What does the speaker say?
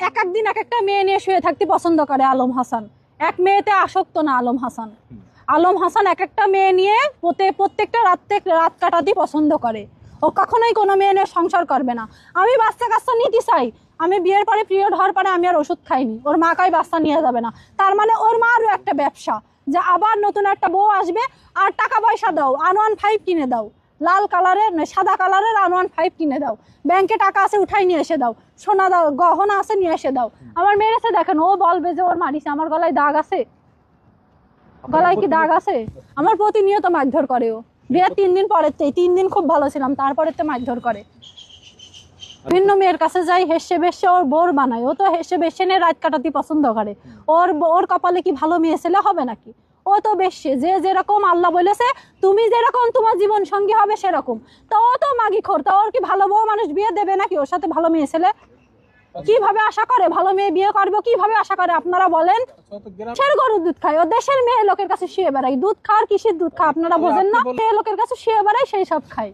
এক একদিন এক একটা মেয়ে নিয়ে শুয়ে থাকতে পছন্দ করে আলম হাসান। এক মেয়েতে আসক্ত না আলম হাসান। আলম হাসান এক একটা মেয়ে নিয়ে প্রত্যেকটা রাত কাটাতে পছন্দ করে। ও কখনোই কোনো মেয়ে নিয়ে সংসার করবে না। আমি বাচ্চা কাচ্চা নিতে চাই, আমি বিয়ের পরে পিরিয়ড হওয়ার পরে আমি আর ওষুধ খাইনি, ওর মা কাই বাচ্চা নিয়ে যাবে না। তার মানে ওর মারও একটা ব্যবসা, যে আবার নতুন একটা বউ আসবে আর টাকা পয়সা দাও, R15 কিনে দাও, লাল কালারের সাদা কালারের R15 কিনে দাও, ব্যাংকে টাকা আছে উঠাই নিয়ে এসে দাও, সোনা দাও, গহনা আছে নিয়ে এসে দাও। আমার মেয়ের এসে দেখেন, ও বলবে যে ওর মারিছে। আমার গলায় দাগ আছে? গলায় কি দাগ আছে? আমার প্রতিনিয়ত মারধর করে। ও বিয়ের 3 দিন পরের 3 দিন খুব ভালো ছিলাম, তারপরে তো মারধর করে। ভিন্ন মেয়ের কাছে যাই, হেসে বেসে ওর বোর বানায়। ও তো হেসে বেসে নিয়ে রাত কাটাতে পছন্দ করে। ওর কপালে কি ভালো মেয়ে ছেলে হবে নাকি? ও তো বেশি, যে যেরকম আল্লাহ বলেছে তুমি যেরকম তোমার জীবন সঙ্গী হবে সেরকম। তো ও তো মাগি খোর, তো ওর কি ভালো বউ মানুষ বিয়ে দেবে নাকি ওর সাথে ভালো মেয়ে ছেলে? কিভাবে আশা করে ভালো মেয়ে বিয়ে করবো? কিভাবে আশা করে আপনারা বলেন? দেশের গরুর দুধ খায়, ও দেশের মেয়ে লোকের কাছে শুয়ে বেড়ায়। দুধ খাওয়ার কিসের দুধ খায় আপনারা বোঝেন না? মেয়ে লোকের কাছে শুয়ে বেড়ায়, সেই সব খায়।